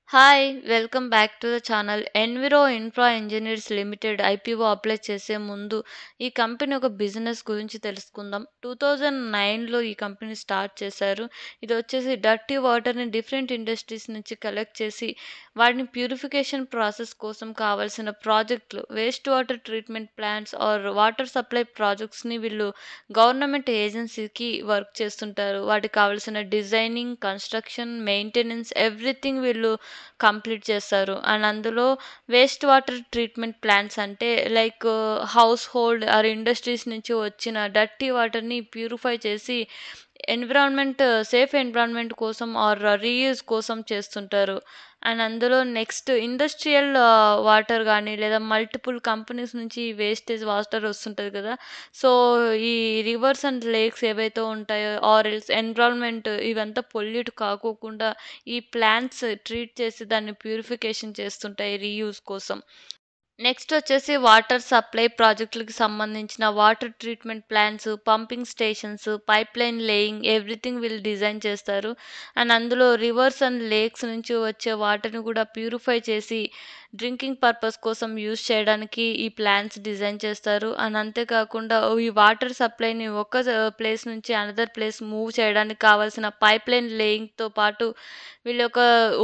Hi! Welcome back to the channel. Enviro infra engineers limited IPO apply చేసే ముందు ఈ company ఒక business గురించి తెలుసుకుందాం. 2009లో ఈ కంపెనీ స్టార్ట్ చేశారు. ఇదొచ్చేసి డర్టీ వాటర్‌ని డిఫరెంట్ ఇండస్ట్రీస్ నుంచి కలెక్ట్ చేసి వాటిని ప్యూరిఫికేషన్ ప్రాసెస్ కోసం కావాల్సిన ప్రాజెక్ట్‌లు, waste water treatment plants or water supply ప్రాజెక్ట్స్‌ని వీళ్ళు గవర్నమెంట్ ఏజెన్సీకి వర్క్ చేస్తుంటారు. వాటికి కావాల్సిన డిజైనింగ్, కన్‌స్ట్రక్షన్, మెయింటెనెన్స్ ఎవ్రీథింగ్ వీళ్ళు కంప్లీట్ చేస్తారు. అండ్ అందులో వేస్ట్ వాటర్ ట్రీట్మెంట్ ప్లాంట్స్ అంటే like household or industries నుంచి వచ్చిన డర్టీ వాటర్‌ని ప్యూరిఫై చేసి సేఫ్ ఎన్విరాన్మెంట్ కోసం ఆర్ రీయూజ్ కోసం చేస్తుంటారు. అండ్ అందులో నెక్స్ట్ ఇండస్ట్రియల్ వాటర్ గానీ లేదా మల్టిపుల్ కంపెనీస్ నుంచి వేస్టేజ్ వాటర్ వస్తుంటది కదా! సో, ఈ రివర్స్ అండ్ లేక్స్ ఏవైతే ఉంటాయో ఆర్ ఎల్స్ ఎన్విరాన్మెంట్ ఇవంతా పొల్యూట్ కాకోకుండా ఈ ప్లాంట్స్ ట్రీట్ చేసి దాన్ని ప్యూరిఫికేషన్ చేస్తుంటాయి రీయూజ్ కోసం. నెక్స్ట్ వచ్చేసి వాటర్ సప్లై ప్రాజెక్టులకి సంబంధించిన water treatment plants, pumping stations, pipeline laying everything వీళ్ళు డిజైన్ చేస్తారు. అండ్ అందులో రివర్స్ అండ్ లేక్స్ నుంచి వచ్చే వాటర్‌ని కూడా ప్యూరిఫై చేసి డ్రింకింగ్ పర్పస్ కోసం యూజ్ చేయడానికి ఈ ప్లాంట్స్ డిజైన్ చేస్తారు. అండ్ అంతేకాకుండా ఈ వాటర్ సప్లైని ప్లేస్ నుంచి అనదర్ ప్లేస్ మూవ్ చేయడానికి కావాల్సిన పైప్‌లైన్ లేయింగ్‌తో పాటు వీళ్ళ యొక్క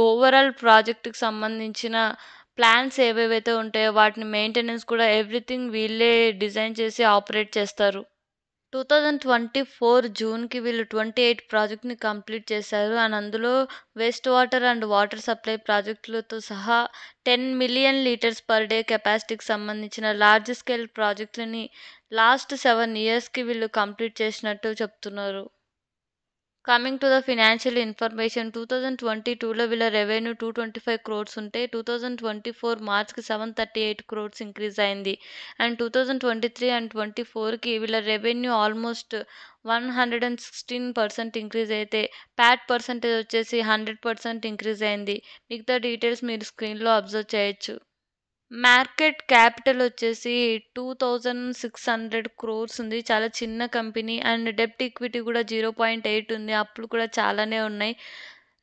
ఓవరాల్ ప్రాజెక్ట్‌కి సంబంధించిన ప్లాన్స్ ఏవేవైతే ఉంటాయో వాటిని మెయింటెనెన్స్ కూడా ఎవ్రీథింగ్ వీళ్ళే డిజైన్ చేసి ఆపరేట్ చేస్తారు. 2024 జూన్‌కి వీళ్ళు 28 ప్రాజెక్ట్‌ని కంప్లీట్ చేశారు. అండ్ అందులో waste water and water supply ప్రాజెక్టులతో సహా 10 మిలియన్ లీటర్స్ పర్ డే కెపాసిటీకి సంబంధించిన లార్జ్ స్కేల్ ప్రాజెక్ట్‌లని లాస్ట్ 7 ఇయర్స్‌కి వీళ్ళు కంప్లీట్ చేసినట్టు చెప్తున్నారు. Coming to the financial information 2022లో వీళ్ళ రెవెన్యూ 225 క్రోర్స్ ఉంటే 2024 మార్చ్‌కి 738 క్రోర్స్ ఇంక్రీజ్ అయింది. అండ్ 2023 అండ్ 24కి వీళ్ళ రెవెన్యూ ఆల్మోస్ట్ 116% ఇంక్రీజ్ అయితే పాట్ పర్సెంటేజ్ వచ్చేసి 100% ఇంక్రీజ్ అయింది. మిగతా డీటెయిల్స్ మీరు స్క్రీన్‌లో అబ్జర్వ్ చేయొచ్చు. మార్కెట్ క్యాపిటల్ వచ్చేసి 2600 క్రోర్స్ ఉంది. చాలా చిన్న కంపెనీ అండ్ డెబ్ట్ ఈక్విటీ కూడా 0.8 ఉంది. అప్పులు కూడా చాలానే ఉన్నాయి.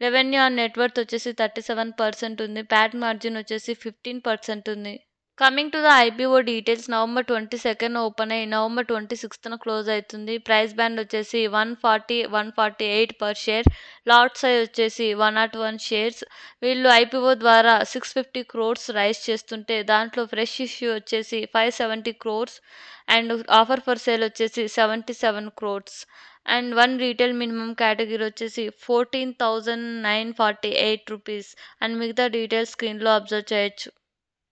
రెవెన్యూ ఆన్ నెట్ వర్త్ వచ్చేసి 37% ఉంది. పాట్ మార్జిన్ వచ్చేసి 15% ఉంది. Coming to the IPO details November 22 open అయ్యి నవంబర్ 26న క్లోజ్ అవుతుంది. ప్రైస్ బ్యాండ్ వచ్చేసి 140, 148 పర్ షేర్. లాట్ సైజ్ వచ్చేసి 101 షేర్స్. వీళ్ళు ఐపీఓ ద్వారా 650 క్రోర్స్ రైజ్ చేస్తుంటే దాంట్లో ఫ్రెష్ ఇష్యూ వచ్చేసి 570 crores and offer for sale వచ్చేసి 77 crores. And one retail minimum category వచ్చేసి 14,948 రూపీస్. అండ్ మిగతా డీటెయిల్స్ స్క్రీన్‌లో అబ్జర్వ్ చేయొచ్చు.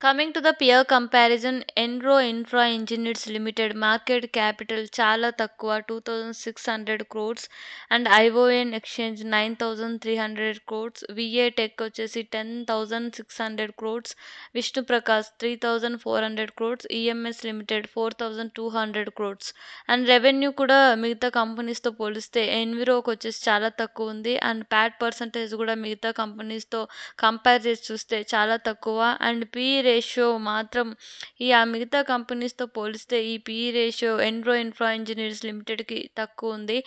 Coming to the peer comparison Enviro infra engineers limited market capital చాలా తక్కువ 2600 crores and ION exchange 9300 crores. VA tech వచ్చేసి 10600 crores. Vishnu Prakash 3400 crores. EMS limited 4200 crores. And revenue కూడా మిగతా కంపెనీస్తో పోలిస్తే ఎన్విరోకి వచ్చేసి చాలా తక్కువ ఉంది. అండ్ ప్యాట్ పర్సంటేజ్ కూడా మిగతా కంపెనీస్తో కంపేర్ చేసి చూస్తే చాలా తక్కువ. అండ్ పీఈ రేషియో మాత్రం మిగతా కంపెనీస్‌తో పోలిస్తే ఈ పీఈ రేషియో ఎన్రో ఇన్ఫ్రా ఇంజినీర్స్ లిమిటెడ్‌కి తక్కువ ఉంది.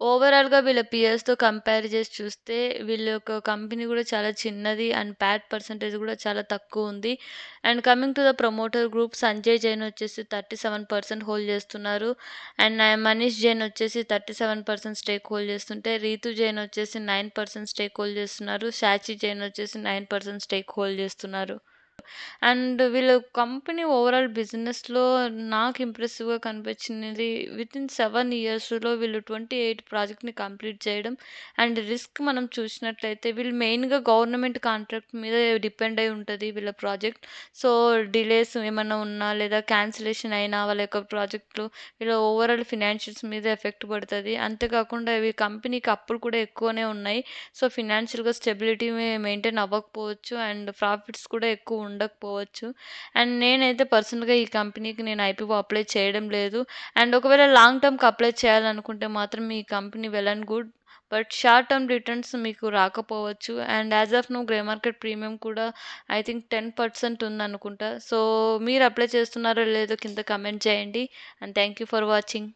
ఓవరాల్‌గా వీళ్ళ పియర్స్‌తో కంపేర్ చేసి చూస్తే వీళ్ళ యొక్క కంపెనీ కూడా చాలా చిన్నది అండ్ ప్యాట్ పర్సెంటేజ్ కూడా చాలా తక్కువ ఉంది. And coming to the promoter group Sanjay Jain వచ్చేసి 37% హోల్డ్ చేస్తున్నారు. అండ్ మనీష్ జైన్ వచ్చేసి 37% స్టేక్ హోల్డ్ చేస్తుంటే రీతు జైన్ వచ్చేసి 9% స్టేక్ హోల్డ్ చేస్తున్నారు. సాచి జైన్ వచ్చేసి 9% స్టేక్ హోల్డ్ చేస్తున్నారు. అండ్ వీళ్ళ కంపెనీ ఓవరాల్ బిజినెస్‌లో నాకు ఇంప్రెసివ్‌గా కనిపించినది వితిన్ 7 ఇయర్స్‌లో వీళ్ళు 28 ప్రాజెక్ట్‌ని కంప్లీట్ చేయడం. అండ్ రిస్క్ మనం చూసినట్లయితే వీళ్ళు మెయిన్‌గా గవర్నమెంట్ కాంట్రాక్ట్ మీద డిపెండ్ అయి ఉంటది వీళ్ళ ప్రాజెక్ట్. సో, డిలేస్ ఏమన్నా ఉన్నా లేదా క్యాన్సిలేషన్ అయినా వాళ్ళ యొక్క ప్రాజెక్ట్‌లు వీళ్ళ ఓవరాల్ ఫినాన్షియల్స్ మీద ఎఫెక్ట్ పడతది. అంతేకాకుండా ఇవి కంపెనీకి అప్పులు కూడా ఎక్కువనే ఉన్నాయి. సో, ఫినాన్షియల్‌గా స్టెబిలిటీ మెయింటైన్ అవ్వకపోవచ్చు. అండ్ ప్రాఫిట్స్ కూడా ఎక్కువ ఉండకపోవచ్చు. అండ్ నేనైతే పర్సనల్‌గా ఈ కంపెనీకి నేను ఐపీఓ అప్లై చేయడం లేదు. అండ్ ఒకవేళ లాంగ్ టర్మ్‌కి అప్లై చేయాలనుకుంటే మాత్రం ఈ company well and good. But short term returns మీకు రాకపోవచ్చు. And as of now grey market premium కూడా ఐ థింక్ 10% ఉందనుకుంటా. సో, మీరు అప్లై చేస్తున్నారో లేదో కింద కామెంట్ చేయండి. And thank you for watching.